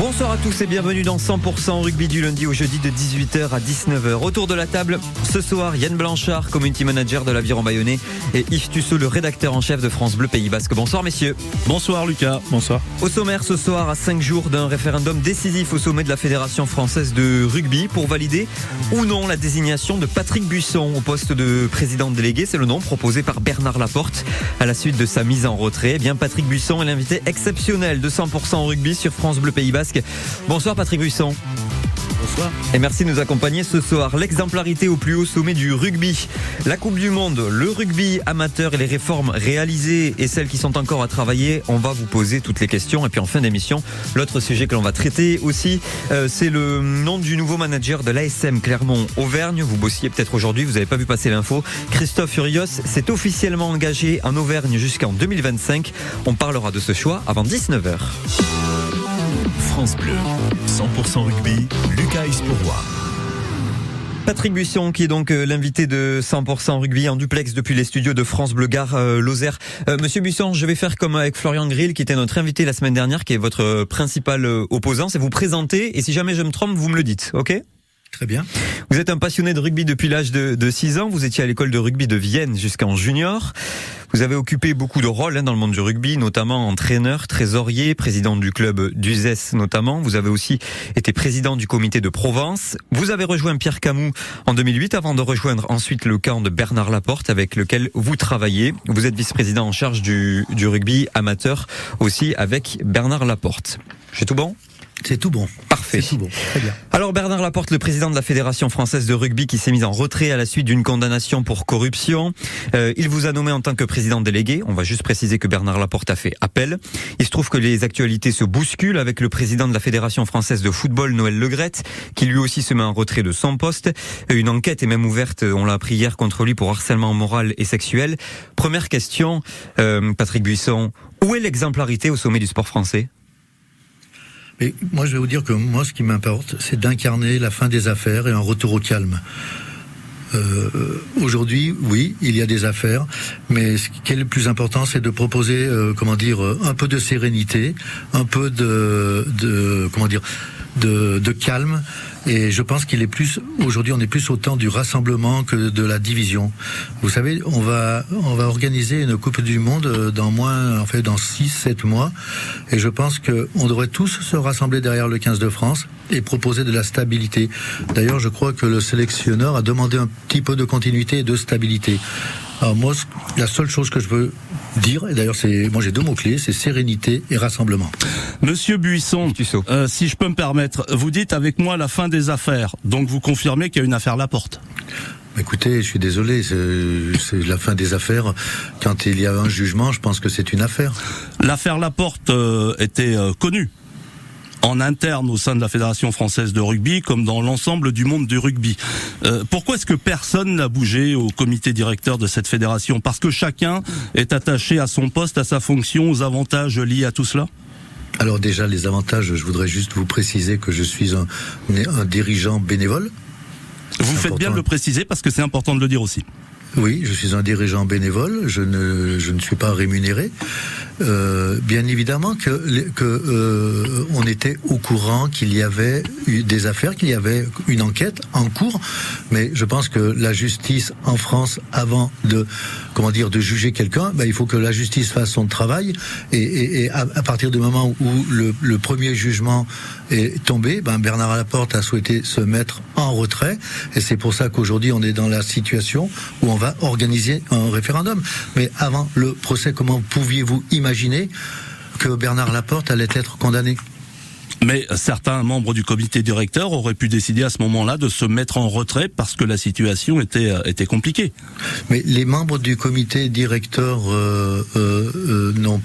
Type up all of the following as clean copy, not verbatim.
Bonsoir à tous et bienvenue dans 100% rugby du lundi au jeudi de 18h à 19h. Autour de la table, ce soir, Yann Blanchard, community manager de l'Aviron Bayonnais, et Yves Tussaud, le rédacteur en chef de France Bleu Pays Basque. Bonsoir messieurs. Bonsoir Lucas. Bonsoir. Au sommaire ce soir, à 5 jours d'un référendum décisif au sommet de la Fédération française de rugby pour valider ou non la désignation de Patrick Buisson au poste de président délégué. C'est le nom proposé par Bernard Laporte à la suite de sa mise en retrait. Eh bien, Patrick Buisson est l'invité exceptionnel de 100% rugby sur France Bleu Pays Basque. Bonsoir Patrick Buisson. Bonsoir. Et merci de nous accompagner ce soir. L'exemplarité au plus haut sommet du rugby. La Coupe du Monde, le rugby amateur et les réformes réalisées et celles qui sont encore à travailler. On va vous poser toutes les questions. Et puis en fin d'émission, l'autre sujet que l'on va traiter aussi, c'est le nom du nouveau manager de l'ASM Clermont-Auvergne. Vous bossiez peut-être aujourd'hui, vous n'avez pas vu passer l'info. Christophe Furios s'est officiellement engagé en Auvergne jusqu'en 2025. On parlera de ce choix avant 19h. France Bleu, 100% rugby, Lucas Isporois. Patrick Buisson qui est donc l'invité de 100% rugby en duplex depuis les studios de France Bleu Gare Lozère. Monsieur Buisson, je vais faire comme avec Florian Grill qui était notre invité la semaine dernière, qui est votre principal opposant, c'est vous présenter et si jamais je me trompe, vous me le dites, ok ? Très bien. Vous êtes un passionné de rugby depuis l'âge de 6 ans. Vous étiez à l'école de rugby de Vienne jusqu'en junior. Vous avez occupé beaucoup de rôles dans le monde du rugby, notamment entraîneur, trésorier, président du club d'Uzès notamment. Vous avez aussi été président du comité de Provence. Vous avez rejoint Pierre Camus en 2008 avant de rejoindre ensuite le camp de Bernard Laporte avec lequel vous travaillez. Vous êtes vice-président en charge du rugby amateur aussi avec Bernard Laporte. J'ai tout bon ? C'est tout bon. Parfait. C'est tout bon. Très bien. Alors Bernard Laporte, le président de la Fédération française de rugby qui s'est mis en retrait à la suite d'une condamnation pour corruption. Il vous a nommé en tant que président délégué. On va juste préciser que Bernard Laporte a fait appel. Il se trouve que les actualités se bousculent avec le président de la Fédération française de football, Noël Le Graët, qui lui aussi se met en retrait de son poste. Une enquête est même ouverte, on l'a appris hier, contre lui pour harcèlement moral et sexuel. Première question, Patrick Buisson, où est l'exemplarité au sommet du sport français ? Mais moi, je vais vous dire que moi, ce qui m'importe, c'est d'incarner la fin des affaires et un retour au calme. Aujourd'hui, oui, il y a des affaires, mais ce qui est le plus important, c'est de proposer, un peu de sérénité, un peu de calme. Et je pense qu'il est plus, aujourd'hui, on est plus au temps du rassemblement que de la division. Vous savez, on va organiser une Coupe du Monde dans 6-7 mois. Et je pense qu'on devrait tous se rassembler derrière le 15 de France et proposer de la stabilité. D'ailleurs, je crois que le sélectionneur a demandé un petit peu de continuité et de stabilité. Alors moi, la seule chose que je veux dire, et d'ailleurs moi j'ai 2 mots-clés, c'est sérénité et rassemblement. Monsieur Buisson, si je peux me permettre, vous dites avec moi la fin des affaires, donc vous confirmez qu'il y a une affaire Laporte. Écoutez, je suis désolé, c'est la fin des affaires. Quand il y a un jugement, je pense que c'est une affaire. L'affaire Laporte était connue en interne au sein de la Fédération française de rugby, comme dans l'ensemble du monde du rugby. Pourquoi est-ce que personne n'a bougé au comité directeur de cette fédération ? Parce que chacun est attaché à son poste, à sa fonction, aux avantages liés à tout cela ? Alors déjà, les avantages, je voudrais juste vous préciser que je suis un dirigeant bénévole. Vous faites bien de le préciser parce que c'est important de le dire aussi. Oui, je suis un dirigeant bénévole, je ne suis pas rémunéré. Bien évidemment on était au courant qu'il y avait eu des affaires, qu'il y avait une enquête en cours, mais je pense que la justice en France, avant de juger quelqu'un, il faut que la justice fasse son travail et à partir du moment où le premier jugement est tombé, Bernard Laporte a souhaité se mettre en retrait et c'est pour ça qu'aujourd'hui on est dans la situation où on va organiser un référendum. Mais avant le procès, comment pouviez-vous imaginer que Bernard Laporte allait être condamné ? Mais certains membres du comité directeur auraient pu décider à ce moment-là de se mettre en retrait parce que la situation était compliquée. Mais les membres du comité directeur ne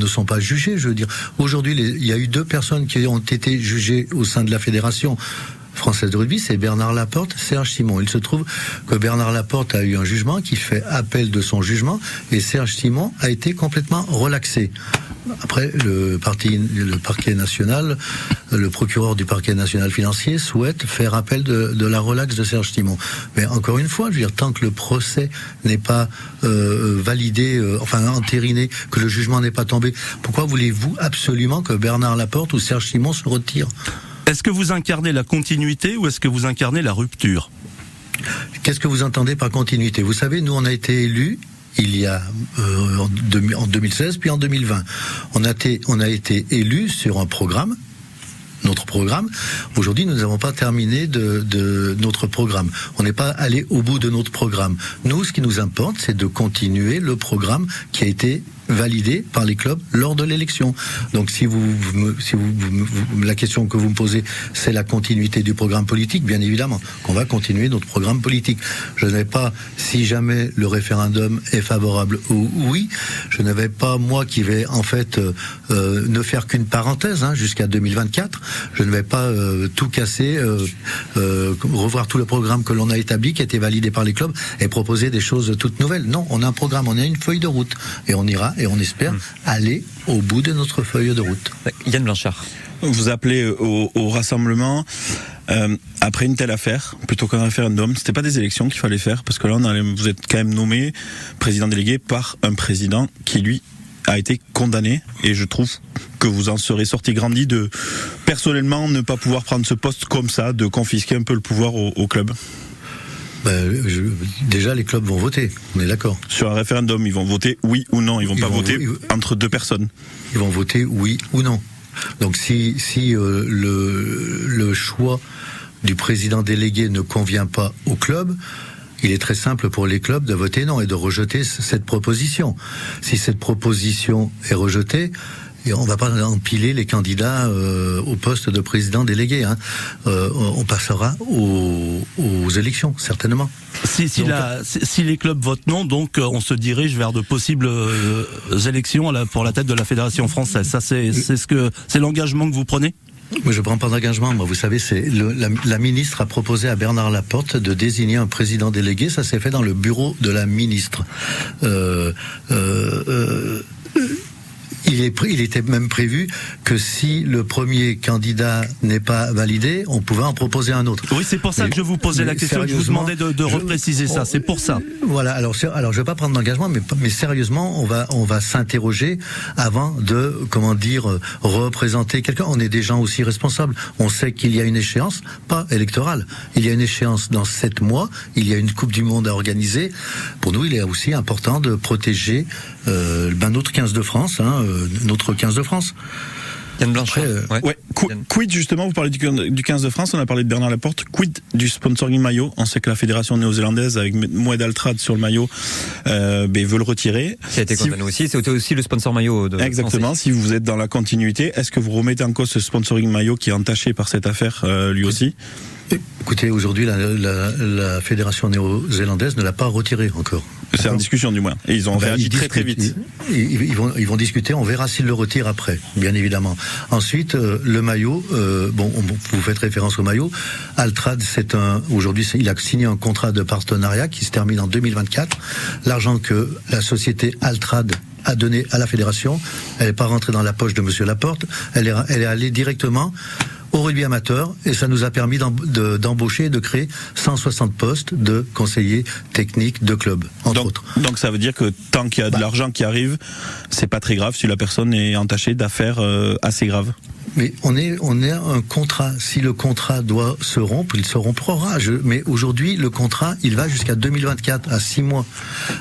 sont pas jugés. Je veux dire, aujourd'hui, il y a eu 2 personnes qui ont été jugées au sein de la fédération française de rugby, c'est Bernard Laporte, Serge Simon. Il se trouve que Bernard Laporte a eu un jugement qui fait appel de son jugement et Serge Simon a été complètement relaxé. Après, le parquet national, le procureur du parquet national financier souhaite faire appel de la relaxe de Serge Timon. Mais encore une fois, je veux dire, tant que le procès n'est pas validé, entériné, que le jugement n'est pas tombé, pourquoi voulez-vous absolument que Bernard Laporte ou Serge Timon se retirent ? Est-ce que vous incarnez la continuité ou est-ce que vous incarnez la rupture ? Qu'est-ce que vous entendez par continuité ? Vous savez, nous on a été élus il y a en 2016 puis en 2020. On a été élus sur un programme, notre programme. Aujourd'hui, nous n'avons pas terminé de notre programme. On n'est pas allé au bout de notre programme. Nous, ce qui nous importe, c'est de continuer le programme qui a été validé par les clubs lors de l'élection. Donc si la question que vous me posez, c'est la continuité du programme politique, bien évidemment, qu'on va continuer notre programme politique. Je n'ai pas, si jamais le référendum est favorable ou oui, je ne vais pas, moi qui vais en fait ne faire qu'une parenthèse jusqu'à 2024, je ne vais pas tout casser, revoir tout le programme que l'on a établi, qui a été validé par les clubs, et proposer des choses toutes nouvelles. Non, on a un programme, on a une feuille de route, et on ira et on espère aller au bout de notre feuille de route. Yann Blanchard. Vous appelez au rassemblement après une telle affaire, plutôt qu'un référendum. C'était pas des élections qu'il fallait faire, parce que là, vous êtes quand même nommé président délégué par un président qui, lui, a été condamné. Et je trouve que vous en serez sorti grandi de, personnellement, ne pas pouvoir prendre ce poste comme ça, de confisquer un peu le pouvoir au club. Déjà, les clubs vont voter, on est d'accord. Sur un référendum, ils vont voter oui ou non. Ils vont pas voter entre deux personnes. Ils vont voter oui ou non. Donc si le choix du président délégué ne convient pas au club, il est très simple pour les clubs de voter non et de rejeter cette proposition. Si cette proposition est rejetée, et on ne va pas empiler les candidats au poste de président délégué. On passera aux élections, certainement. Si les clubs votent non, donc on se dirige vers de possibles élections pour la tête de la Fédération française. Ça, c'est l'engagement que vous prenez ? Moi, je ne prends pas d'engagement. Moi, vous savez, la ministre a proposé à Bernard Laporte de désigner un président délégué. Ça s'est fait dans le bureau de la ministre. Il était même prévu que si le premier candidat n'est pas validé, on pouvait en proposer un autre. Oui, c'est pour ça que je vous posais la question, que je vous demandais de repréciser ça, c'est pour ça. Voilà, alors je vais pas prendre d'engagement, mais sérieusement, on va s'interroger avant de, représenter quelqu'un. On est des gens aussi responsables. On sait qu'il y a une échéance, pas électorale. Il y a une échéance dans 7 mois, il y a une Coupe du Monde à organiser. Pour nous, il est aussi important de protéger notre 15 de France, notre 15 de France. Yann Blanchard. Quid justement, vous parlez du 15 de France, on a parlé de Bernard Laporte, quid du sponsoring maillot? On sait que la fédération néo-zélandaise avec Moed Altrad sur le maillot veut le retirer. Qui a été condamné aussi, c'était aussi le sponsor maillot de Exactement, français. Si vous êtes dans la continuité, est-ce que vous remettez en cause ce sponsoring maillot qui est entaché par cette affaire lui aussi? Écoutez, aujourd'hui, la fédération néo-zélandaise ne l'a pas retiré encore. C'est en discussion du moins. Et ils ont réagi très vite. Ils vont discuter, on verra s'ils le retirent après, bien évidemment. Ensuite, le maillot, vous faites référence au maillot. Altrad, aujourd'hui, il a signé un contrat de partenariat qui se termine en 2024. L'argent que la société Altrad a donné à la fédération, elle n'est pas rentrée dans la poche de Monsieur Laporte, elle est allée directement au rugby amateur, et ça nous a permis d'embaucher et de créer 160 postes de conseillers techniques de clubs, entre autres. Donc ça veut dire que tant qu'il y a de l'argent qui arrive, c'est pas très grave si la personne est entachée d'affaires assez graves. Mais on est un contrat. Si le contrat doit se rompre, il se rompra. Mais aujourd'hui, le contrat, il va jusqu'à 2024, à 6 mois.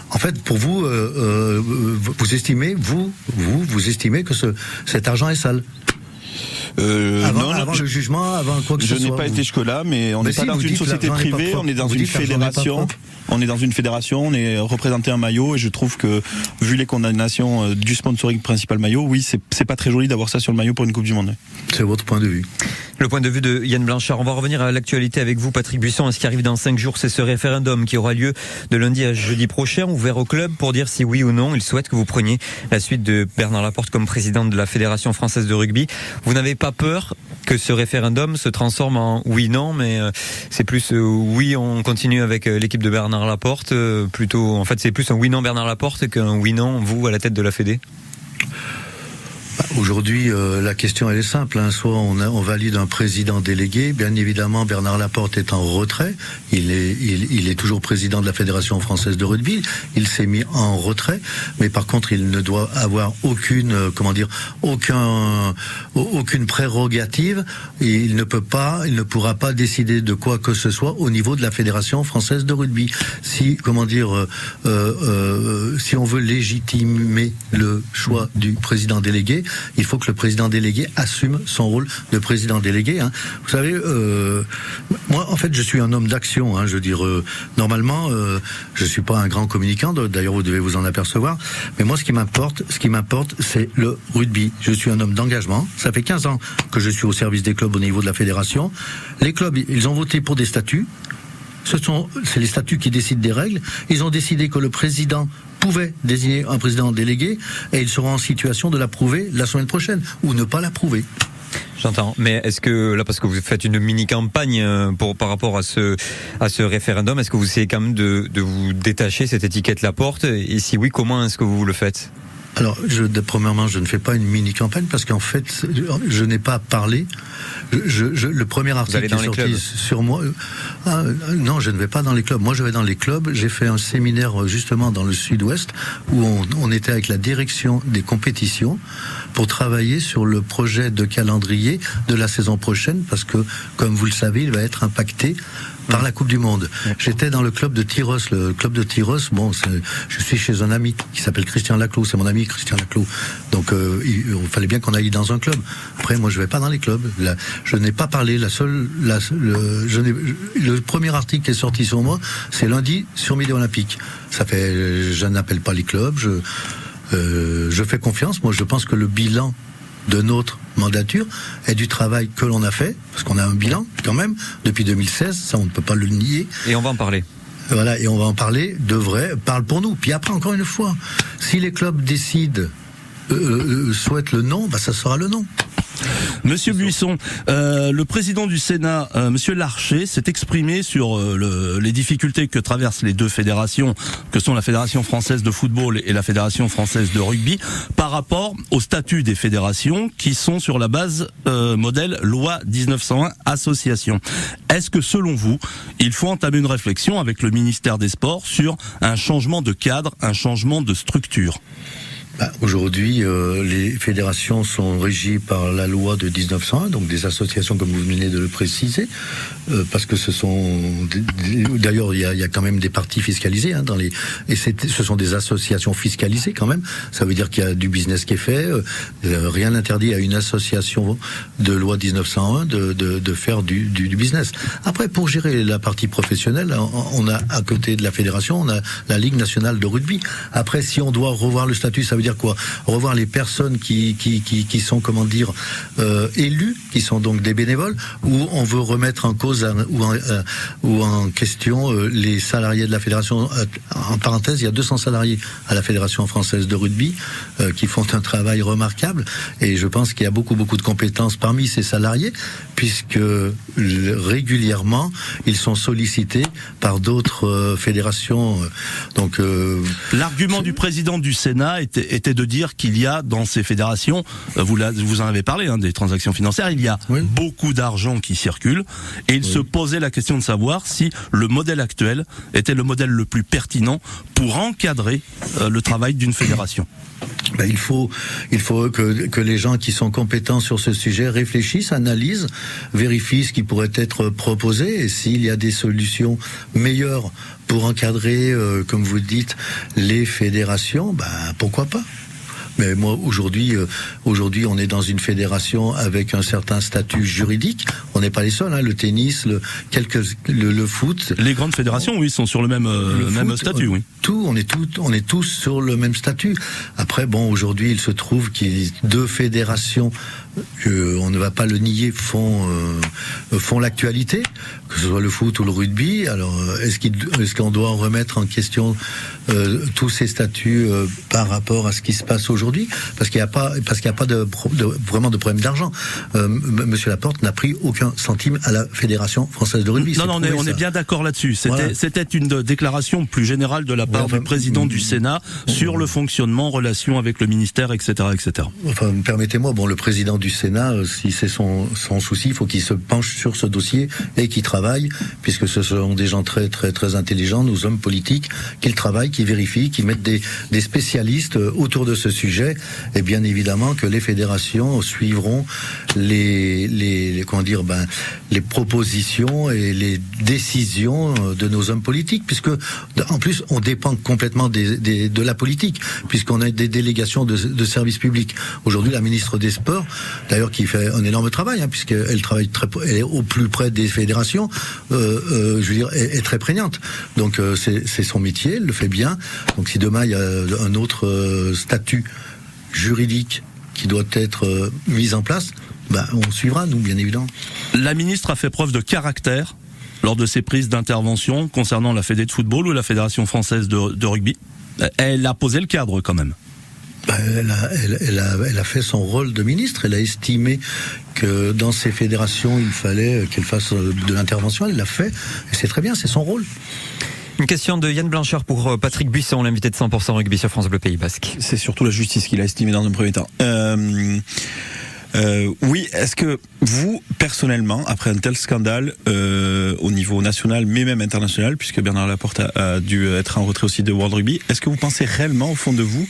En fait, pour vous, vous estimez que cet argent est sale. Avant le jugement, avant quoi que ce soit. Je n'ai pas été jusque-là, mais on n'est pas dans une société privée, on est dans une fédération. On est dans une fédération, on est représenté un maillot, et je trouve que, vu les condamnations du sponsoring principal maillot, oui, c'est pas très joli d'avoir ça sur le maillot pour une Coupe du Monde. C'est votre point de vue. Le point de vue de Yann Blanchard. On va revenir à l'actualité avec vous, Patrick Buisson. Ce qui arrive dans 5 jours, c'est ce référendum qui aura lieu de lundi à jeudi prochain, ouvert au club pour dire si oui ou non il souhaite que vous preniez la suite de Bernard Laporte comme président de la Fédération française de rugby. Vous n'avez pas peur que ce référendum se transforme en oui-non, mais c'est plus oui, on continue avec l'équipe de Bernard Laporte, plutôt, en fait c'est plus un oui-non Bernard Laporte qu'un oui-non vous à la tête de la Fédé? Aujourd'hui, la question elle est simple. Soit on valide un président délégué. Bien évidemment, Bernard Laporte est en retrait. Il est toujours président de la Fédération française de rugby. Il s'est mis en retrait, mais par contre, il ne doit avoir aucune prérogative. Il ne pourra pas décider de quoi que ce soit au niveau de la Fédération française de rugby. Si on veut légitimer le choix du président délégué, il faut que le président délégué assume son rôle de président délégué. Vous savez, moi, en fait, je suis un homme d'action. Je veux dire, normalement, je suis pas un grand communicant. D'ailleurs, vous devez vous en apercevoir. Mais moi, ce qui m'importe, c'est le rugby. Je suis un homme d'engagement. Ça fait 15 ans que je suis au service des clubs au niveau de la fédération. Les clubs, ils ont voté pour des statuts. C'est les statuts qui décident des règles. Ils ont décidé que le président pouvait désigner un président délégué et ils seront en situation de l'approuver la semaine prochaine ou ne pas l'approuver. J'entends. Mais est-ce que, là, parce que vous faites une mini-campagne par rapport à ce référendum, est-ce que vous essayez quand même de vous détacher cette étiquette Laporte? Et si oui, comment est-ce que vous le faites? Alors, premièrement, je ne fais pas une mini-campagne parce qu'en fait, je n'ai pas parlé. Le premier article qui est sorti sur moi... non, je ne vais pas dans les clubs. Moi, je vais dans les clubs. J'ai fait un séminaire justement dans le sud-ouest où on était avec la direction des compétitions pour travailler sur le projet de calendrier de la saison prochaine parce que, comme vous le savez, il va être impacté par la Coupe du Monde. J'étais dans le club de Tyros. Le club de Tyros, je suis chez un ami qui s'appelle Christian Laclos. C'est mon ami Christian Laclos. Donc, il fallait bien qu'on aille dans un club. Après, moi, je vais pas dans les clubs. Je n'ai pas parlé. Le premier article qui est sorti sur moi, c'est lundi sur Midi Olympique. Je n'appelle pas les clubs. Je fais confiance. Moi, je pense que le bilan de notre mandature et du travail que l'on a fait, parce qu'on a un bilan quand même depuis 2016, ça on ne peut pas le nier. Et on va en parler. Voilà, et on va en parler de vrai, parle pour nous. Puis après, encore une fois, si les clubs décident, souhaitent le non, ça sera le non. Monsieur Buisson, le président du Sénat, Monsieur Larcher, s'est exprimé sur les difficultés que traversent les deux fédérations, que sont la Fédération française de football et la Fédération française de rugby, par rapport au statut des fédérations qui sont sur la base modèle loi 1901 association. Est-ce que selon vous, il faut entamer une réflexion avec le ministère des Sports sur un changement de cadre, un changement de structure ? Aujourd'hui, les fédérations sont régies par la loi de 1901, donc des associations comme vous venez de le préciser, parce que ce sont... D'ailleurs, il y a quand même des partis fiscalisés, ce sont des associations fiscalisées quand même. Ça veut dire qu'il y a du business qui est fait. Rien n'interdit à une association de loi 1901 de faire du business. Après, pour gérer la partie professionnelle, on a à côté de la fédération, on a la Ligue nationale de rugby. Après, si on doit revoir le statut, ça veut dire quoi? Revoir les personnes qui sont, élus, qui sont donc des bénévoles, ou on veut remettre en cause ou en question les salariés de la fédération. En parenthèse, il y a 200 salariés à la Fédération française de rugby qui font un travail remarquable, et je pense qu'il y a beaucoup de compétences parmi ces salariés, puisque régulièrement ils sont sollicités par d'autres fédérations. Donc l'argument du président du Sénat était de dire qu'il y a dans ces fédérations, vous en avez parlé, des transactions financières, il y a beaucoup d'argent qui circule, et il se posait la question de savoir si le modèle actuel était le modèle le plus pertinent pour encadrer le travail d'une fédération. Il faut que les gens qui sont compétents sur ce sujet réfléchissent, analysent, vérifient ce qui pourrait être proposé, et s'il y a des solutions meilleures pour encadrer, comme vous dites, les fédérations, pourquoi pas. Mais moi, aujourd'hui, on est dans une fédération avec un certain statut juridique. On n'est pas les seuls, le tennis, le foot. Les grandes fédérations, oui, sont sur le même statut, oui. On est tous sur le même statut. Après, aujourd'hui, il se trouve qu'il y a deux fédérations on ne va pas le nier, font l'actualité, que ce soit le foot ou le rugby. Alors, est-ce qu'on doit remettre en question tous ces statuts par rapport à ce qui se passe aujourd'hui? Parce qu'il n'y a pas vraiment de problème d'argent. Monsieur Laporte n'a pris aucun centime à la Fédération française de rugby. Non, on est bien d'accord là-dessus. C'était une déclaration plus générale de la part du président du Sénat sur le fonctionnement, relation avec le ministère, etc., etc. Enfin, permettez-moi, le président du Sénat, si c'est son souci, il faut qu'il se penche sur ce dossier et qu'il travaille, puisque ce sont des gens très, très, très intelligents, nos hommes politiques, qu'ils travaillent, qu'ils vérifient, qu'ils mettent des spécialistes autour de ce sujet, et bien évidemment que les fédérations suivront les propositions et les décisions de nos hommes politiques, puisque en plus on dépend complètement de la politique, puisqu'on a des délégations de services publics. Aujourd'hui, la ministre des Sports, d'ailleurs, qui fait un énorme travail, puisqu'elle travaille elle est au plus près des fédérations, est très prégnante. Donc c'est son métier, elle le fait bien. Donc si demain il y a un autre statut juridique qui doit être mis en place, on suivra, nous, bien évidemment. La ministre a fait preuve de caractère lors de ses prises d'intervention concernant la Fédé de football ou la Fédération française de rugby. Elle a posé le cadre quand même. Elle a fait son rôle de ministre. Elle a estimé que dans ces fédérations, il fallait qu'elle fasse de l'intervention. Elle l'a fait. Et c'est très bien, c'est son rôle. Une question de Yann Blanchard pour Patrick Buisson, l'invité de 100% rugby sur France Bleu Pays Basque. C'est surtout la justice qu'il a estimé dans un premier temps. Oui, est-ce que vous, personnellement, après un tel scandale au niveau national, mais même international, puisque Bernard Laporte a dû être en retrait aussi de World Rugby, est-ce que vous pensez réellement, au fond de vous,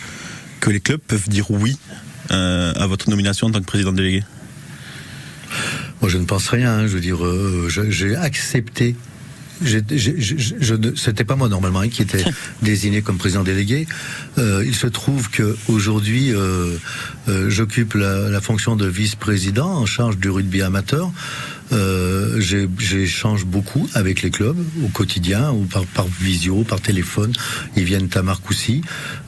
que les clubs peuvent dire oui à votre nomination en tant que président délégué? Moi, je ne pense rien. Je veux dire, j'ai accepté. C'était pas moi normalement qui était désigné comme président délégué. Il se trouve que aujourd'hui, j'occupe la fonction de vice-président en charge du rugby amateur. J'échange beaucoup avec les clubs au quotidien ou par visio, par téléphone. Ils viennent à Marcoussis.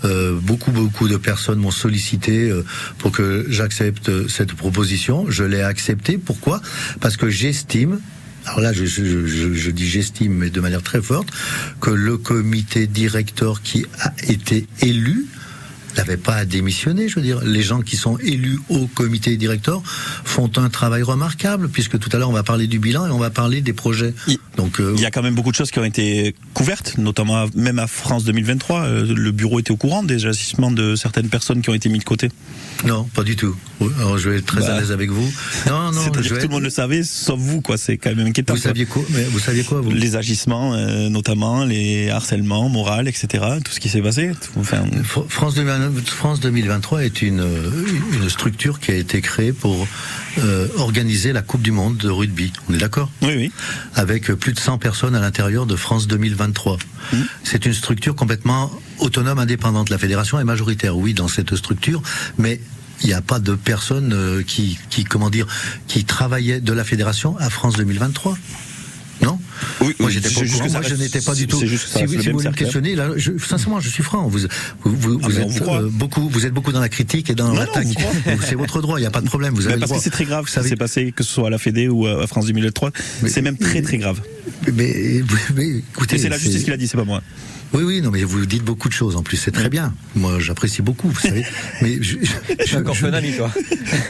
Beaucoup de personnes m'ont sollicité pour que j'accepte cette proposition. Je l'ai acceptée. Pourquoi? Parce que j'estime, alors là, je dis j'estime, mais de manière très forte, que le comité directeur qui a été élu n'avait pas à démissionner. Je veux dire, les gens qui sont élus au comité directeur font un travail remarquable, puisque tout à l'heure on va parler du bilan et on va parler des projets. Donc, il y a quand même beaucoup de choses qui ont été couvertes, notamment même à France 2023. Le bureau était au courant des agissements de certaines personnes qui ont été mis de côté. Non, pas du tout. Alors je vais être très à l'aise avec vous. Non, c'est-à-dire que tout le monde le savait, sauf vous, quoi. C'est quand même inquiétant. Vous saviez quoi, vous? Les agissements, notamment les harcèlements moraux, etc. Tout ce qui s'est passé. France 2023 est une structure qui a été créée pour organiser la Coupe du Monde de rugby. On est d'accord? Oui. Avec plus de 100 personnes à l'intérieur de France 2023. C'est une structure complètement autonome, indépendante. La fédération est majoritaire, oui, dans cette structure, mais il n'y a pas de personnes qui travaillaient de la fédération à France 2023. Non? Oui, moi j'étais pas au courant. Moi je n'étais pas du tout. Si vous voulez me questionner, là, sincèrement, je suis franc. Vous êtes beaucoup dans la critique et dans l'attaque. C'est votre droit, il n'y a pas de problème. Vous avez parce que c'est très grave. Ça s'est passé, que ce soit à la Fédé ou à France 2023. C'est même très très grave. Mais écoutez, c'est la justice qui l'a dit, c'est pas moi. Oui, non, mais vous dites beaucoup de choses. En plus, c'est très bien. Moi, j'apprécie beaucoup, vous savez. Mais je suis encore un ami, toi.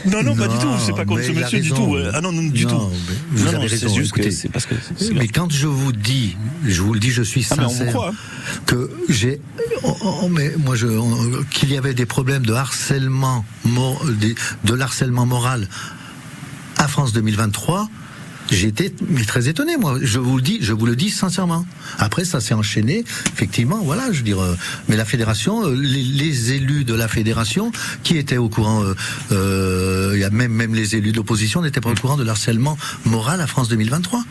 Non, pas du tout. C'est pas contre ce monsieur du tout. Ah non, du tout. Vous avez raison. C'est juste écoutez, c'est parce que. Mais quand je vous le dis, je suis sincère. Mais on vous croit, que j'ai. Qu'il y avait des problèmes de harcèlement, de l'harcèlement moral à France 2023. J'étais très étonné, moi. Je vous le dis sincèrement. Après, ça s'est enchaîné, effectivement. Voilà, je veux dire. Mais la fédération, les élus de la fédération, qui étaient au courant, il y a même les élus de l'opposition n'étaient pas au courant de l'harcèlement moral à France 2023.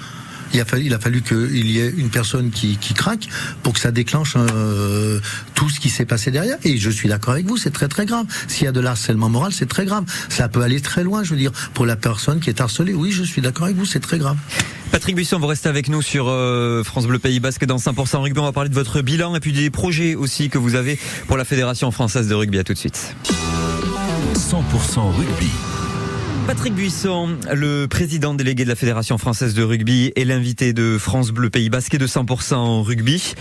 Il a fallu qu'il y ait une personne qui craque pour que ça déclenche tout ce qui s'est passé derrière. Et je suis d'accord avec vous, c'est très très grave. S'il y a de l'harcèlement moral, c'est très grave. Ça peut aller très loin, je veux dire, pour la personne qui est harcelée. Oui, je suis d'accord avec vous, c'est très grave. Patrick Buisson, vous restez avec nous sur France Bleu Pays Basque dans 100% rugby. On va parler de votre bilan et puis des projets aussi que vous avez pour la Fédération française de rugby. À tout de suite. 100% rugby. Patrick Buisson, le président délégué de la Fédération française de rugby et l'invité de France Bleu Pays Basque et de 100% rugby.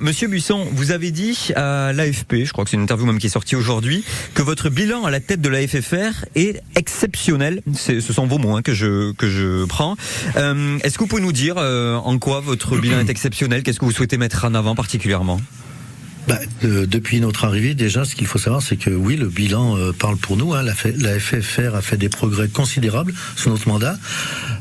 Monsieur Buisson, vous avez dit à l'AFP, je crois que c'est une interview même qui est sortie aujourd'hui, que votre bilan à la tête de la FFR est exceptionnel. Ce sont vos mots que je prends. Est-ce que vous pouvez nous dire en quoi votre bilan est exceptionnel? Qu'est-ce que vous souhaitez mettre en avant particulièrement? Depuis notre arrivée, déjà, ce qu'il faut savoir, c'est que oui, le bilan parle pour nous. La FFR a fait des progrès considérables sous notre mandat.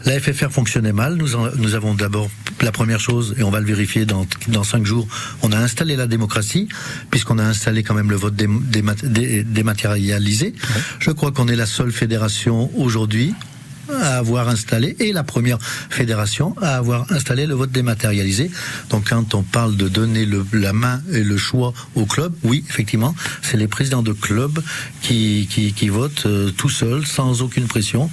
La FFR fonctionnait mal. Nous avons d'abord, la première chose, et on va le vérifier dans 5 jours, on a installé la démocratie, puisqu'on a installé quand même le vote dématérialisé. Ouais. Je crois qu'on est la seule fédération aujourd'hui à avoir installé, et la première fédération à avoir installé le vote dématérialisé. Donc quand on parle de donner la main et le choix au club, oui, effectivement, c'est les présidents de club qui votent tout seuls, sans aucune pression.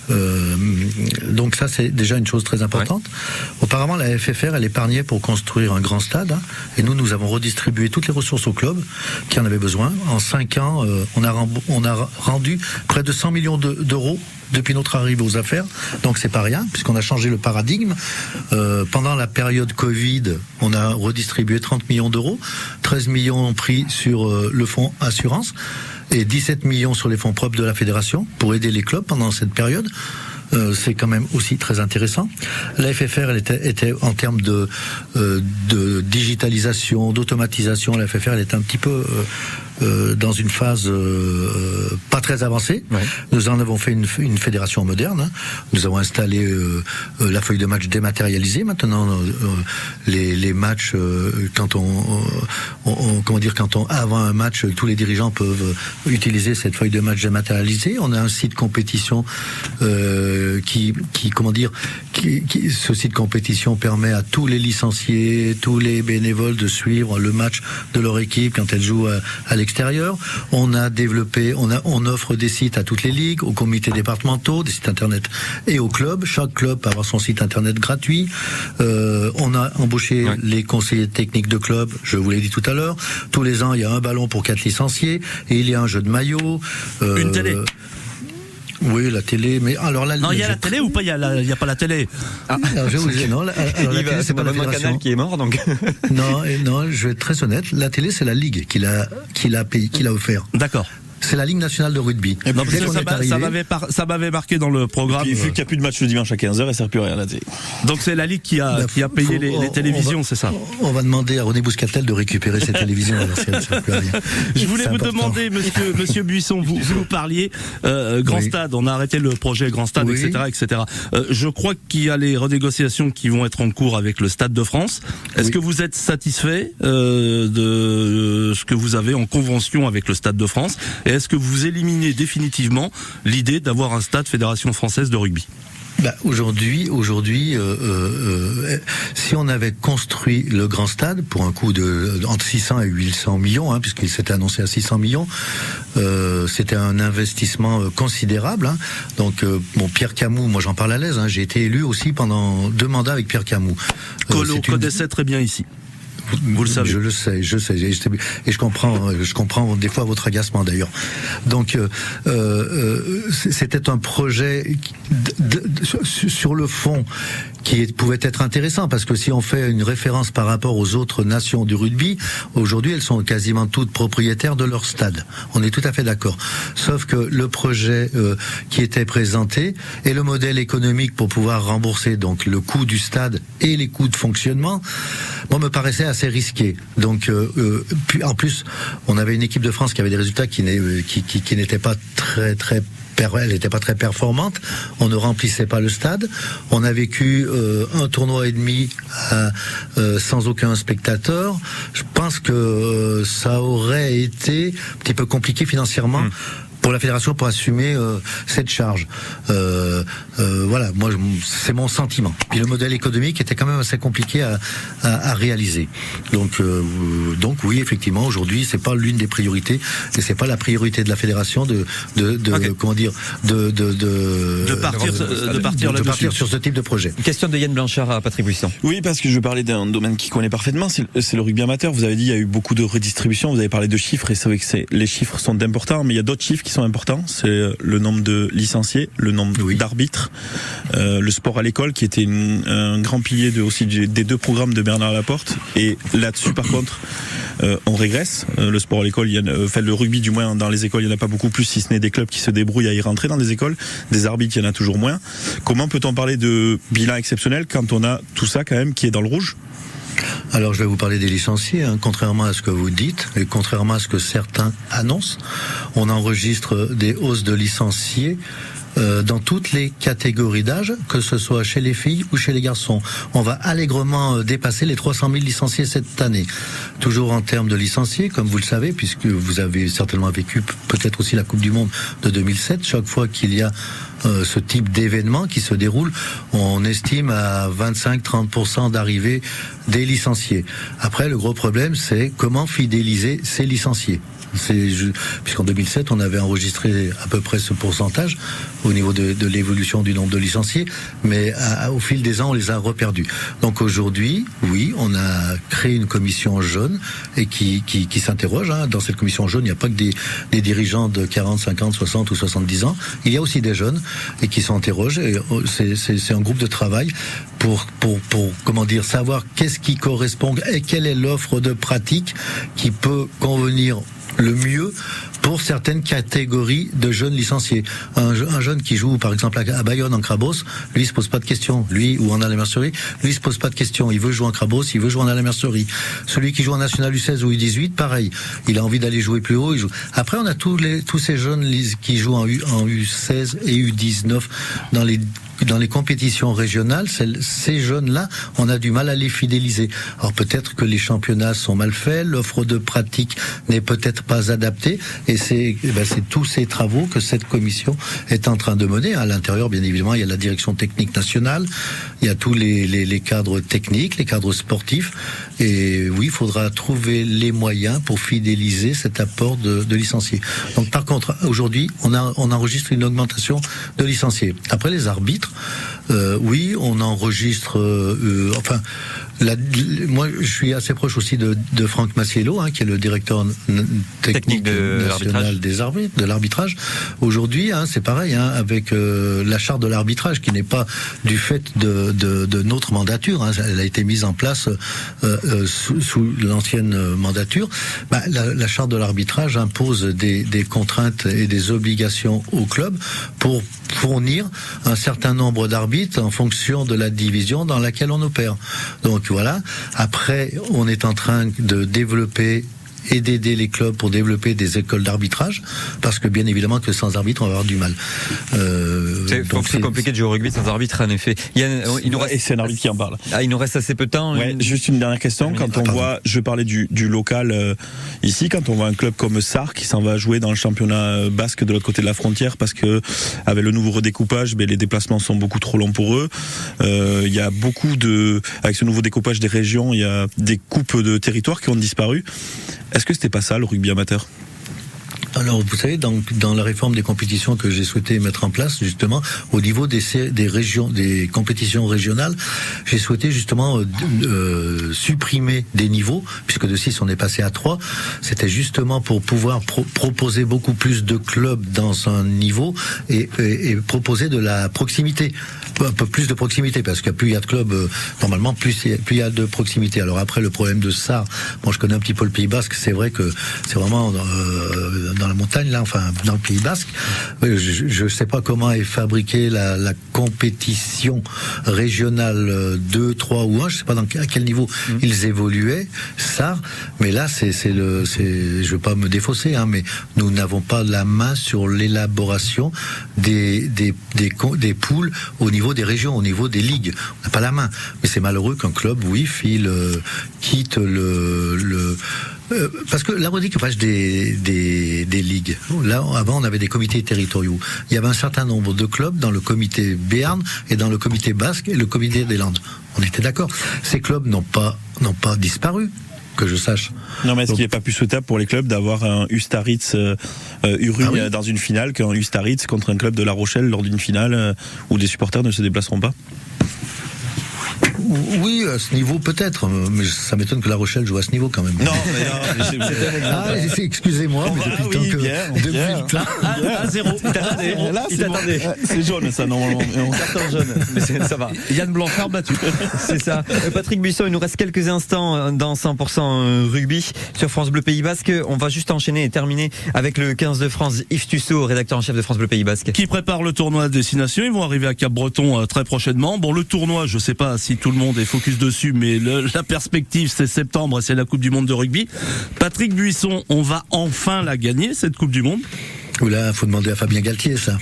Donc ça, c'est déjà une chose très importante. Ouais. Auparavant, la FFR, elle épargnait pour construire un grand stade, et nous avons redistribué toutes les ressources au club qui en avaient besoin. En 5 ans, on a rendu près de 100 millions d'euros depuis notre arrivée aux affaires, donc c'est pas rien, puisqu'on a changé le paradigme. Pendant la période Covid, on a redistribué 30 millions d'euros, 13 millions pris sur le fonds assurance, et 17 millions sur les fonds propres de la fédération, pour aider les clubs pendant cette période. C'est quand même aussi très intéressant. La FFR, elle était en termes de digitalisation, d'automatisation, la FFR, elle était un petit peu dans une phase pas très avancée. Ouais. Nous en avons fait une fédération moderne. Nous avons installé la feuille de match dématérialisée. Maintenant, les matchs, quand avant un match, tous les dirigeants peuvent utiliser cette feuille de match dématérialisée. On a un site compétition ce site compétition permet à tous les licenciés, tous les bénévoles de suivre le match de leur équipe quand elle joue à l'extérieur. On offre des sites à toutes les ligues, aux comités départementaux, des sites internet et aux clubs. Chaque club peut avoir son site internet gratuit. On a embauché les conseillers techniques de club, je vous l'ai dit tout à l'heure. Tous les ans, il y a un ballon pour 4 licenciés et il y a un jeu de maillot. Une télé. Oui, la télé, mais alors là... Non, il y a la télé ou pas? Il y a pas la télé. Alors, je vous dis, non, la télé, c'est pas l'abonnement Canal qui est mort, donc. Non, je vais être très honnête. La télé, c'est la Ligue qui l'a payé, qui l'a offert. D'accord. C'est la Ligue nationale de rugby. Et donc, ça m'avait marqué dans le programme. Et puis, vu qu'il n'y a plus de match le dimanche à 15h, elle sert plus à rien, la télé. Donc c'est la Ligue qui a payé les télévisions, c'est ça? On va demander à René Bouscatel de récupérer ces télévisions. Je voulais vous demander, monsieur Buisson, vous nous parliez Grand Stade, on a arrêté le projet Grand Stade, etc. Je crois qu'il y a les renégociations qui vont être en cours avec le Stade de France. Est-ce que vous êtes satisfait de ce que vous avez en convention avec le Stade de France? Et est-ce que vous éliminez définitivement l'idée d'avoir un stade Fédération française de rugby? Aujourd'hui, si on avait construit le grand stade pour un coût entre 600 et 800 millions, puisqu'il s'était annoncé à 600 millions, c'était un investissement considérable. Donc, Pierre Camus, moi j'en parle à l'aise. J'ai été élu aussi pendant 2 mandats avec Pierre Camus. Que l'on connaissait très bien ici. Vous le savez. Je le sais, et je comprends des fois votre agacement d'ailleurs. Donc c'était un projet sur le fond qui pouvait être intéressant, parce que si on fait une référence par rapport aux autres nations du rugby, aujourd'hui elles sont quasiment toutes propriétaires de leur stade. On est tout à fait d'accord. Sauf que le projet qui était présenté et le modèle économique pour pouvoir rembourser donc le coût du stade et les coûts de fonctionnement, me paraissait assez risqué. Donc puis en plus, on avait une équipe de France qui avait des résultats qui n'étaient pas elle n'était pas très performante, on ne remplissait pas le stade, on a vécu un tournoi et demi sans aucun spectateur. Je pense que ça aurait été un petit peu compliqué financièrement pour la fédération pour assumer cette charge. Voilà, moi, c'est mon sentiment. Puis le modèle économique était quand même assez compliqué à réaliser. Donc oui, effectivement, aujourd'hui, c'est pas l'une des priorités, et c'est pas la priorité de la fédération de partir sur ce type de projet. Une question de Yann Blanchard à Patrick Buisson. Oui, parce que je vais parler d'un domaine qu'il connaît parfaitement, c'est le rugby amateur. Vous avez dit il y a eu beaucoup de redistribution, vous avez parlé de chiffres, et c'est vrai que les chiffres sont importants, mais il y a d'autres chiffres qui sont importants, c'est le nombre de licenciés, le nombre d'arbitres, le sport à l'école qui était un grand pilier aussi des deux programmes de Bernard Laporte, et là-dessus par contre on régresse. Le sport à l'école, le rugby du moins dans les écoles, il n'y en a pas beaucoup plus, si ce n'est des clubs qui se débrouillent à y rentrer dans des écoles. Des arbitres, il y en a toujours moins. Comment peut-on parler de bilan exceptionnel quand on a tout ça quand même qui est dans le rouge ? Alors je vais vous parler des licenciés, contrairement à ce que vous dites et contrairement à ce que certains annoncent, on enregistre des hausses de licenciés dans toutes les catégories d'âge, que ce soit chez les filles ou chez les garçons. On va allègrement dépasser les 300 000 licenciés cette année. Toujours en termes de licenciés, comme vous le savez, puisque vous avez certainement vécu peut-être aussi la Coupe du Monde de 2007, chaque fois qu'il y a ce type d'événement qui se déroule, on estime à 25-30% d'arrivée des licenciés. Après, le gros problème, c'est comment fidéliser ces licenciés. Puisqu'en 2007, on avait enregistré à peu près ce pourcentage au niveau de l'évolution du nombre de licenciés, mais au fil des ans, on les a reperdus. Donc aujourd'hui, oui, on a créé une commission jeune et qui s'interroge. Dans cette commission jeune, il n'y a pas que des dirigeants de 40, 50, 60 ou 70 ans. Il y a aussi des jeunes et qui s'interrogent. Et c'est un groupe de travail pour savoir qu'est-ce qui correspond et quelle est l'offre de pratique qui peut convenir le mieux pour certaines catégories de jeunes licenciés. Un jeune qui joue par exemple à Bayonne en Crabos, lui il se pose pas de questions, lui ou en Alain-Mercerie, lui il se pose pas de questions, il veut jouer en Crabos, il veut jouer en Alain-Mercerie. Celui qui joue en National U16 ou U18, pareil, il a envie d'aller jouer plus haut, il joue. Après on a tous ces jeunes qui jouent en U16 et U19 dans les compétitions régionales. Ces jeunes-là, on a du mal à les fidéliser. Alors peut-être que les championnats sont mal faits, l'offre de pratique n'est peut-être pas adaptée, et c'est tous ces travaux que cette commission est en train de mener. À l'intérieur, bien évidemment, il y a la direction technique nationale, il y a tous les cadres techniques, les cadres sportifs, et oui, il faudra trouver les moyens pour fidéliser cet apport de licenciés. Donc par contre, aujourd'hui, on enregistre une augmentation de licenciés. Après les arbitres, oui, on enregistre. Moi, je suis assez proche aussi de Franck Massiello, qui est le directeur technique national de l'arbitrage. Aujourd'hui, c'est pareil, avec la charte de l'arbitrage, qui n'est pas du fait de notre mandature. Elle a été mise en place sous l'ancienne mandature. La charte de l'arbitrage impose des contraintes et des obligations au club pour fournir un certain nombre d'arbitres en fonction de la division dans laquelle on opère. Donc voilà. Après, on est en train de développer et d'aider les clubs pour développer des écoles d'arbitrage, parce que bien évidemment que sans arbitre on va avoir du mal. C'est compliqué de jouer au rugby sans arbitre, en effet. Et c'est un arbitre qui en parle. Il nous reste assez peu de temps. Juste une dernière question. Je parlais du local ici, quand on voit un club comme Sarre qui s'en va jouer dans le championnat basque de l'autre côté de la frontière, parce que avec le nouveau redécoupage, les déplacements sont beaucoup trop longs pour eux. Il y a avec ce nouveau découpage des régions, il y a des coupes de territoire qui ont disparu. Est-ce que c'était pas ça le rugby amateur ? Alors, vous savez, dans la réforme des compétitions que j'ai souhaité mettre en place, justement, au niveau des régions, des compétitions régionales, j'ai souhaité justement supprimer des niveaux, puisque de 6 on est passé à 3. C'était justement pour pouvoir proposer beaucoup plus de clubs dans un niveau et proposer de la proximité. Un peu plus de proximité, parce que plus il y a de clubs, normalement, plus il y a de proximité. Alors après, le problème de ça, je connais un petit peu le Pays Basque, c'est vrai que c'est vraiment dans la montagne, là, dans le Pays Basque. Je sais pas comment est fabriquée la compétition régionale 2, 3 ou 1, je sais pas à quel niveau ils évoluaient, ça, mais là, je veux pas me défausser, mais nous n'avons pas la main sur l'élaboration des poules au niveau des régions, au niveau des ligues. On n'a pas la main. Mais c'est malheureux qu'un club, quitte Parce que la redécoupage des ligues, là, avant, on avait des comités territoriaux. Il y avait un certain nombre de clubs dans le comité Béarn et dans le comité Basque et le comité des Landes. On était d'accord. Ces clubs n'ont pas disparu, que je sache. Non, mais est-ce qu'il n'est pas plus souhaitable pour les clubs d'avoir un Ustaritz Uri dans une finale qu'un Ustaritz contre un club de La Rochelle lors d'une finale où des supporters ne se déplaceront pas? Oui, à ce niveau peut-être, mais ça m'étonne que La Rochelle joue à ce niveau quand même. Non, mais non, excusez-moi, mais depuis le temps que... Depuis le temps... À zéro. Il t'attendait. C'est jaune, ça, normalement. On carton jaune, mais ça va. Yann Blanchard battu. C'est ça. Patrick Buisson, il nous reste quelques instants dans 100% rugby sur France Bleu Pays Basque. On va juste enchaîner et terminer avec le 15 de France, Yves Tussaud, rédacteur en chef de France Bleu Pays Basque. Qui prépare le tournoi à destination. Ils vont arriver à Cap-Breton très prochainement. Bon, le tournoi, je sais pas si tout le monde est focus dessus, mais la perspective, c'est septembre, c'est la Coupe du Monde de rugby. Patrick Buisson, on va enfin la gagner, cette Coupe du Monde? Oula, faut demander à Fabien Galtier, ça.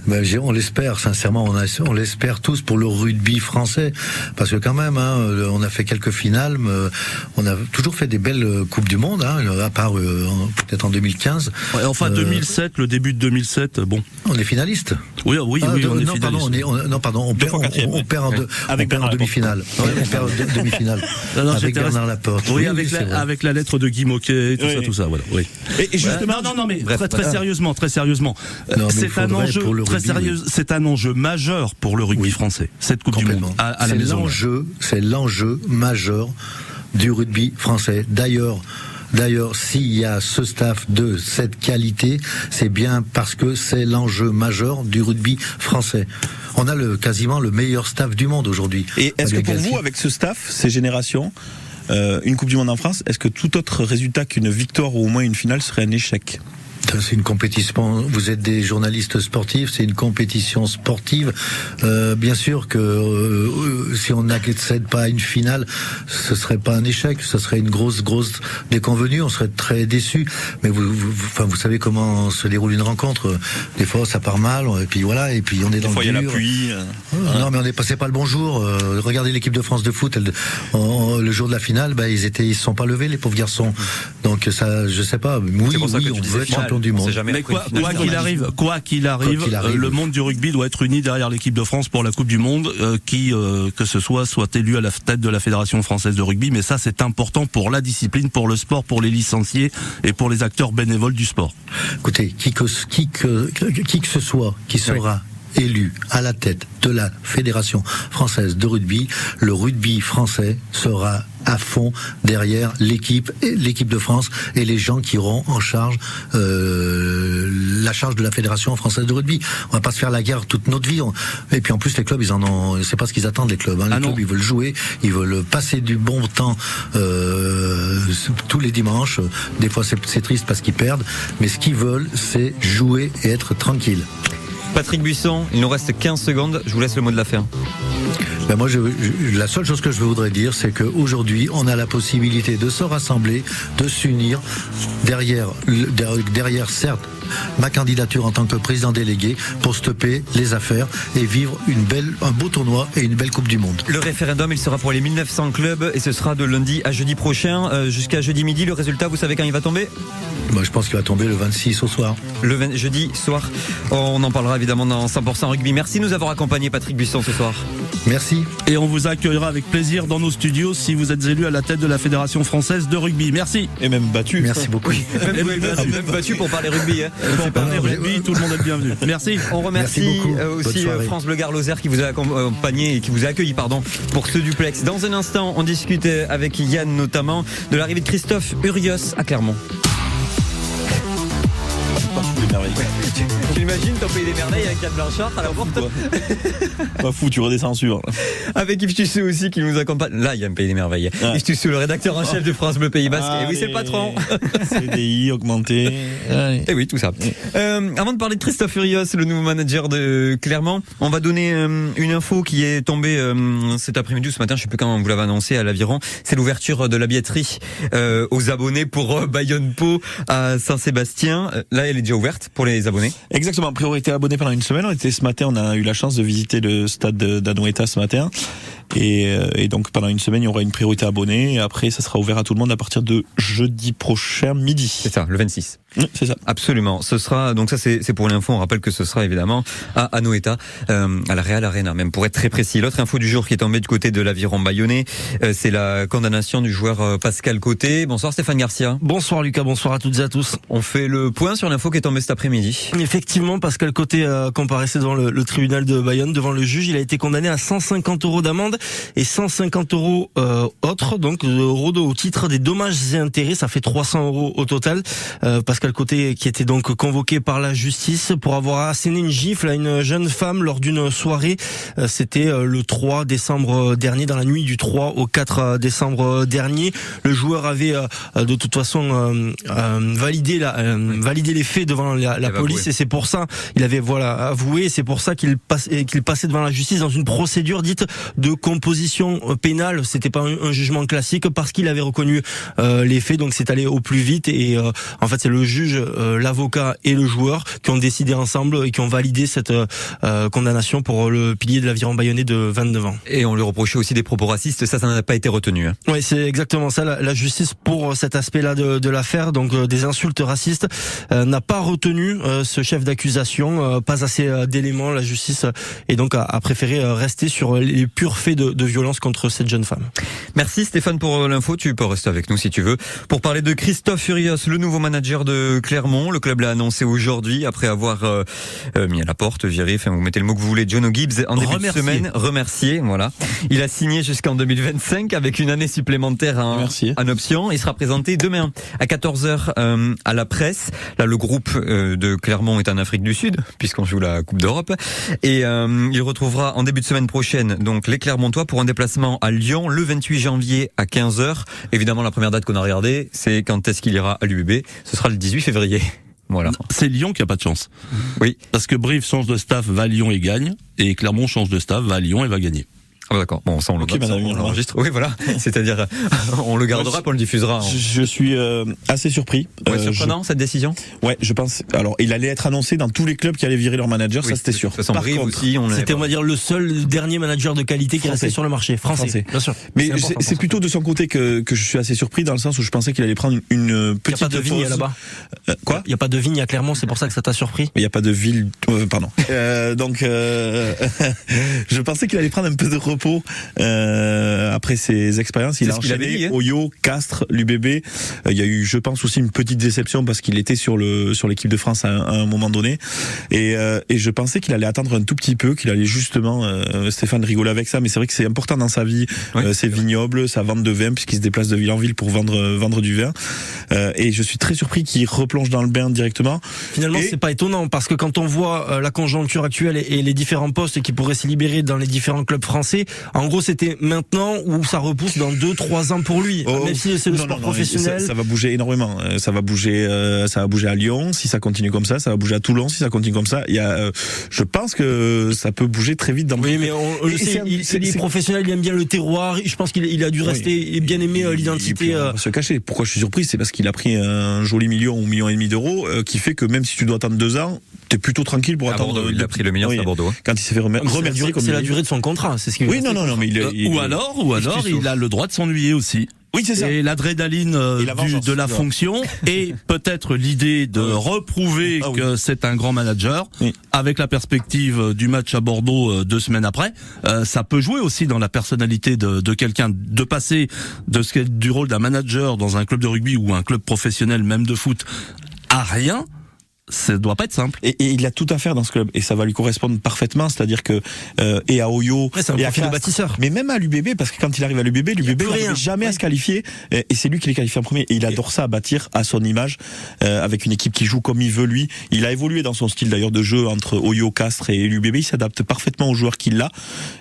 Ben, on l'espère, sincèrement, on l'espère tous pour le rugby français, parce que quand même, on a fait quelques finales, on a toujours fait des belles coupes du monde, à part peut-être en 2015. Ouais, enfin 2007, le début de 2007, bon. On est finaliste. Oui, on est finaliste. On perd en demi-finale. On perd en demi-finale. Avec Bernard Laporte. Oui, avec la lettre de Guy Moquet, tout ça, voilà. Oui. Et justement, non, mais très sérieusement, c'est un enjeu très sérieux, c'est un enjeu majeur pour le rugby français, cette Coupe du Monde à la maison. C'est l'enjeu majeur du rugby français. D'ailleurs, s'il y a ce staff de cette qualité, c'est bien parce que c'est l'enjeu majeur du rugby français. On a quasiment le meilleur staff du monde aujourd'hui. Et est-ce que pour vous, avec ce staff, ces générations, une Coupe du Monde en France, est-ce que tout autre résultat qu'une victoire ou au moins une finale serait un échec? C'est une compétition. Vous êtes des journalistes sportifs. C'est une compétition sportive. Bien sûr que si on n'accède pas à une finale, ce serait pas un échec. Ce serait une grosse déconvenue. On serait très déçus. Mais vous savez comment se déroule une rencontre. Des fois, ça part mal. Et puis voilà. Et puis on est dans le dur. Des fois, il y a la pluie. Non, mais on n'est passé pas le bon jour. Regardez l'équipe de France de foot. Le jour de la finale, ils sont pas levés, les pauvres garçons. Donc ça, je sais pas. Oui, on veut être champion du monde. Mais quoi qu'il arrive, le monde du rugby doit être uni derrière l'équipe de France pour la Coupe du Monde, que ce soit élu à la tête de la Fédération française de rugby. Mais ça, c'est important pour la discipline, pour le sport, pour les licenciés et pour les acteurs bénévoles du sport. Écoutez, qui que ce soit qui sera élu à la tête de la Fédération française de rugby, le rugby français sera à fond derrière l'équipe de France et les gens qui auront en charge la charge de la Fédération française de rugby. On va pas se faire la guerre toute notre vie. Et puis en plus les clubs, c'est pas ce qu'ils attendent, les clubs. Les clubs, ils veulent jouer, ils veulent passer du bon temps tous les dimanches. Des fois c'est triste parce qu'ils perdent, mais ce qu'ils veulent, c'est jouer et être tranquille. Patrick Buisson, il nous reste 15 secondes, je vous laisse le mot de la fin. Moi, la seule chose que je voudrais dire, c'est qu'aujourd'hui, on a la possibilité de se rassembler, de s'unir derrière certes, ma candidature en tant que président délégué pour stopper les affaires et vivre un beau tournoi et une belle Coupe du Monde. Le référendum, il sera pour les 1900 clubs et ce sera de lundi à jeudi prochain, jusqu'à jeudi midi. Le résultat, vous savez quand il va tomber ? Je pense qu'il va tomber le 26 au soir. Jeudi soir. On en parlera évidemment dans 100% rugby. Merci de nous avoir accompagnés, Patrick Buisson, ce soir. Merci. Et on vous accueillera avec plaisir dans nos studios si vous êtes élu à la tête de la Fédération française de rugby. Merci. Et même battu. Merci beaucoup. Même battu pour parler rugby. Pour parler rugby, tout le monde est bienvenu. Merci. On remercie aussi France Bleu Gard Lozère qui vous a accompagné et qui vous a accueilli pour ce duplex. Dans un instant, on discute avec Yann notamment de l'arrivée de Christophe Urios à Clermont. Tu l'imagines, t'as payé des merveilles avec Yann Blanchard à la porte. Pas fou, tu redescends sur. Avec Yves Tussaud aussi qui nous accompagne. Là, il y a un pays des merveilles. Yves Tussaud, le rédacteur en chef de France Bleu Pays Basque. Et oui, c'est le patron. CDI augmenté. Et oui, tout ça. Avant de parler de Christophe Urios, le nouveau manager de Clermont, on va donner une info qui est tombée cet après-midi ou ce matin, je sais plus quand vous l'avez annoncé à l'Aviron. C'est l'ouverture de la billetterie aux abonnés pour Bayonne-Pau à Saint-Sébastien. Là, elle est déjà ouverte pour les abonnés. Exactement, priorité abonnés pendant une semaine. Ce matin, on a eu la chance de visiter le stade d'Anoeta ce matin. Et donc pendant une semaine, il y aura une priorité abonnée. Et après, ça sera ouvert à tout le monde à partir de jeudi prochain midi. C'est ça, le 26. C'est ça. Absolument. Ce sera, donc ça c'est pour l'info, on rappelle que ce sera évidemment à Anoeta, à la Real Arena, même pour être très précis. L'autre info du jour qui est tombée du côté de l'Aviron Bayonnais, c'est la condamnation du joueur Pascal Côté. Bonsoir Stéphane Garcia. Bonsoir Lucas, bonsoir à toutes et à tous. On fait le point sur l'info qui est tombée cet après-midi. Effectivement, Pascal Côté comparaissait devant le tribunal de Bayonne, devant le juge. Il a été condamné à 150 € d'amende et 150 € autres, donc euros au titre des dommages et intérêts. Ça fait 300 € au total. Pascal Côté qui était donc convoqué par la justice pour avoir asséné une gifle à une jeune femme lors d'une soirée. C'était le 3 décembre dernier, dans la nuit du 3 au 4 décembre dernier. Le joueur avait de toute façon validé les faits devant la police avoué. Et c'est pour ça il avait avoué. C'est pour ça qu'il passait devant la justice dans une procédure dite de composition pénale. C'était pas un jugement classique parce qu'il avait reconnu les faits. Donc c'est allé au plus vite et en fait c'est le juge, l'avocat et le joueur qui ont décidé ensemble et qui ont validé cette condamnation pour le pilier de l'Aviron Bayonnais de 29 ans. Et on lui reprochait aussi des propos racistes, ça n'a pas été retenu. Oui, c'est exactement ça. La justice, pour cet aspect-là de l'affaire, donc des insultes racistes, n'a pas retenu ce chef d'accusation, pas assez d'éléments. La justice et donc a préféré rester sur les purs faits de violence contre cette jeune femme. Merci Stéphane pour l'info, tu peux rester avec nous si tu veux. Pour parler de Christophe Furios, le nouveau manager de Clermont, le club l'a annoncé aujourd'hui après avoir mis à la porte, viré, enfin vous mettez le mot que vous voulez, John O'Gibbs en début de semaine, remercié, voilà. Il a signé jusqu'en 2025 avec une année supplémentaire en option. Il sera présenté demain à 14h à la presse. Là le groupe de Clermont est en Afrique du Sud puisqu'on joue la Coupe d'Europe et il retrouvera en début de semaine prochaine donc les Clermontois pour un déplacement à Lyon le 28 janvier à 15h. Évidemment la première date qu'on a regardée c'est quand est-ce qu'il ira à l'UBB, ce sera le 18 février. Voilà. C'est Lyon qui a pas de chance. Oui. Parce que Brive change de staff, va à Lyon et gagne, et Clermont change de staff, va à Lyon et va gagner. Ah d'accord. Bon, ça on l'enregistre. Oui, voilà. C'est-à-dire, on le gardera, puis on le diffusera. Je suis assez surpris. Surprenant cette décision. Ouais, je pense. Alors, il allait être annoncé dans tous les clubs qui allaient virer leur manager, ça c'était sûr. Par contre, aussi, c'était on va dire le seul dernier manager de qualité qui restait sur le marché français. Bien sûr. Mais c'est plutôt de son côté que je suis assez surpris dans le sens où je pensais qu'il allait prendre une petite. Il n'y a pas de vigne là-bas. Quoi ? Il n'y a pas de vigne à Clermont, c'est pour ça que ça t'a surpris. Il n'y a pas de ville. Pardon. Donc, je pensais qu'il allait prendre un peu de repos. Après ses expériences, il a enchaîné Oyo, Castres, l'UBB. Il y a eu, je pense aussi une petite déception parce qu'il était sur l'équipe de France à un moment donné. Et je pensais qu'il allait attendre un tout petit peu, qu'il allait justement Stéphane rigoler avec ça, mais c'est vrai que c'est important dans sa vie, ses vignobles, sa vente de vin puisqu'il se déplace de ville en ville pour vendre du vin. Et je suis très surpris qu'il replonge dans le bain directement. Finalement, c'est pas étonnant parce que quand on voit la conjoncture actuelle et les différents postes qui pourraient se libérer dans les différents clubs français, en gros c'était maintenant ou ça repousse dans 2-3 ans pour lui. Même si c'est le sport professionnel. Ça va bouger énormément. Ça va bouger à Lyon si ça continue comme ça. Ça va bouger à Toulon si ça continue comme ça. Je pense que ça peut bouger très vite. Oui, mais on le sait. Il est professionnel, il aime bien le terroir. Je pense qu'il a dû rester et bien aimer l'identité. On va se cacher. Pourquoi je suis surpris, c'est parce qu'il a pris un joli million ou 1,5 million d'euros qui fait que même si tu dois attendre 2 ans, t'es plutôt tranquille pour attendre. Bordeaux, il a pris le million à Bordeaux. Quand il s'est fait remercier, c'est la durée de son contrat. C'est ce qui. Oui, non, mais ou alors, il a le droit de s'ennuyer aussi. Oui, c'est ça. Et l'adrénaline de la fonction et peut-être l'idée de reprouver que c'est un grand manager avec la perspective du match à Bordeaux 2 semaines après. Ça peut jouer aussi dans la personnalité de quelqu'un, de passer du rôle d'un manager dans un club de rugby ou un club professionnel même de foot à rien. Ça doit pas être simple. Et il a tout à faire dans ce club et ça va lui correspondre parfaitement, c'est-à-dire que et à Oyo et à Castres, bâtisseur. Mais même à l'UBB, parce que quand il arrive à l'UBB n'arrive jamais à se qualifier et c'est lui qui les qualifie en premier et il adore ça, à bâtir à son image avec une équipe qui joue comme il veut lui. Il a évolué dans son style d'ailleurs de jeu entre Oyo, Castres et l'UBB. Il s'adapte parfaitement aux joueurs qu'il a.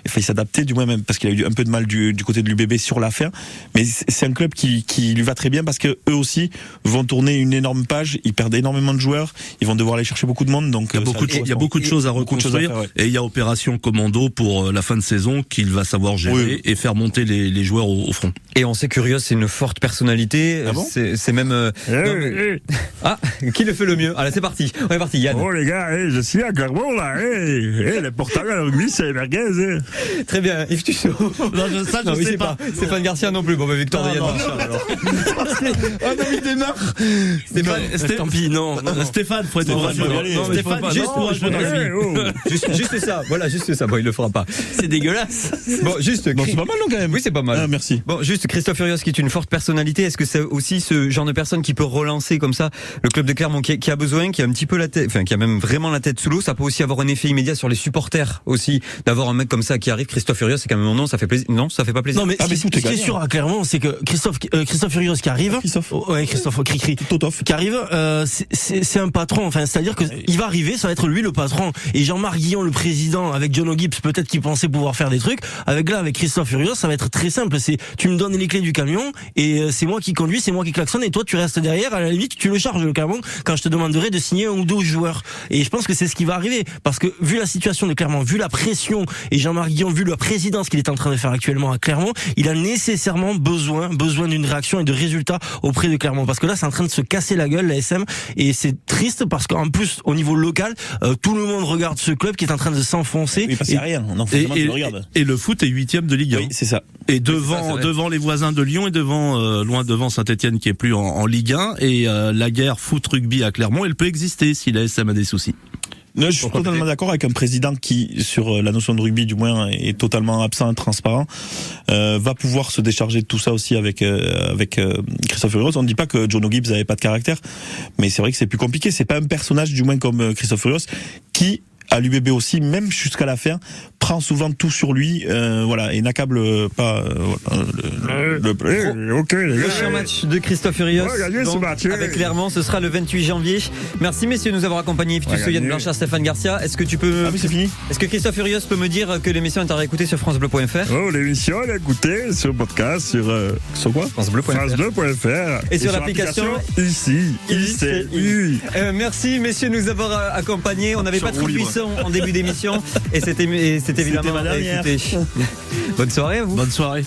Enfin, il s'adaptait du moins même parce qu'il a eu un peu de mal du côté de l'UBB sur la fin. Mais c'est un club qui lui va très bien parce que eux aussi vont tourner une énorme page. Ils perdent énormément de joueurs. ils vont devoir aller chercher beaucoup de monde. Donc Il y a beaucoup de choses à reconstruire, faire, ouais. et il y a opération commando pour la fin de saison qu'il va savoir gérer et faire monter les joueurs au front. Et on sait Kyrgios, c'est une forte personnalité. Ah bon c'est même. non, mais- Ah, qui le fait le mieux? Allez, c'est parti. On est parti, Yann. Oh les gars, je suis à Clermont là. L'important à rugby, c'est les merguez. Très bien, Yves Tussaud. Non, ça, Non, oui, c'est pas. Stéphane Garcia non plus. Bon, bah, victoire de Yann Marchal, alors. Ah non, il démarre. Tant pis, non. Stéphane, faut être Stéphane, faut y aller. Stéphane, Non, juste mais pour un je jeu de peux rugby. Juste ça. Voilà, juste ça. Bon, il le fera pas. C'est dégueulasse. Bon, juste. Bon, c'est pas mal non, quand même. Oui, c'est pas mal. Ah, merci. Bon, juste Christophe Furios qui est une forte personnalité. Est-ce que c'est aussi ce genre de personne qui peut relancer comme ça le club de Clermont qui a besoin, qui a un petit peu la tête, enfin qui a même vraiment la tête sous l'eau? Ça peut aussi avoir un effet immédiat sur les supporters aussi d'avoir un mec comme ça qui arrive. Christophe Furios, c'est quand même mon nom. Ça fait plaisir. Non, ça fait pas plaisir. Non, mais Ah, mais ce tout est qui est gagné, sûr à Clermont, c'est que Christophe Furios qui arrive. Christophe. Ouais, Christophe Cricri. Totoff. Qui arrive, c'est un patron. Enfin, c'est-à-dire que il va arriver, ça va être lui le patron. Et Jean-Marc Guillon, le président, avec John O'Gibbs, peut-être qu'il pensait pouvoir faire des trucs. Avec Christophe Furios, ça va être très simple. C'est, tu me donnes les clés du camion et c'est moi qui conduis, c'est moi qui klaxonne et toi tu restes derrière. À la limite, tu le charges le camion quand je te demanderai de signer un ou deux joueurs. Et je pense que c'est ce qui va arriver parce que vu la situation de Clermont, vu la pression et Jean-Marc Guillon, vu la présidence qu'il est en train de faire actuellement à Clermont, il a nécessairement besoin d'une réaction et de résultats auprès de Clermont parce que là c'est en train de se casser la gueule la SM et c'est triste parce qu'en plus au niveau local tout le monde regarde ce club qui est en train de s'enfoncer. Oui, parce qu'il n'y a rien. Non, forcément, tu le regardes. Et le foot est 8e de Ligue 1. Oui, c'est ça. Et c'est vrai. devant les voisins de Lyon et loin devant Saint-Etienne qui est plus en Ligue 1 et la guerre foot-rugby à Clermont, elle peut exister si la SM a des soucis. Non, je suis totalement d'accord avec un président qui, sur la notion de rugby, du moins, est totalement absent et transparent, va pouvoir se décharger de tout ça aussi avec Christophe Furios. On ne dit pas que John O'Gibbs n'avait pas de caractère, mais c'est vrai que c'est plus compliqué. C'est pas un personnage, du moins comme Christophe Furios, qui à l'UBB aussi, même jusqu'à la fin, prend souvent tout sur lui, voilà, et n'accable pas Ok les gars. Prochain match de Christophe Furios On va gagner ce donc, match. avec Clermont, ce sera le 28 janvier. Merci messieurs de nous avoir accompagnés. Yves Tussaud, Yann gagner. Blanchard, Stéphane Garcia. Est-ce que tu peux Ah mais c'est fini. Est-ce que Christophe Furios peut me dire que l'émission est à réécouter sur francebleu.fr? Oh, l'émission, écoutez sur podcast, sur quoi francebleu.fr France2.fr. Et sur l'application ICI. Merci messieurs de nous avoir accompagnés. On avait Sur pas trop roue de libre. buissons en début d'émission et c'était évidemment ma dernière. écouté. Bonne soirée à vous. Bonne soirée.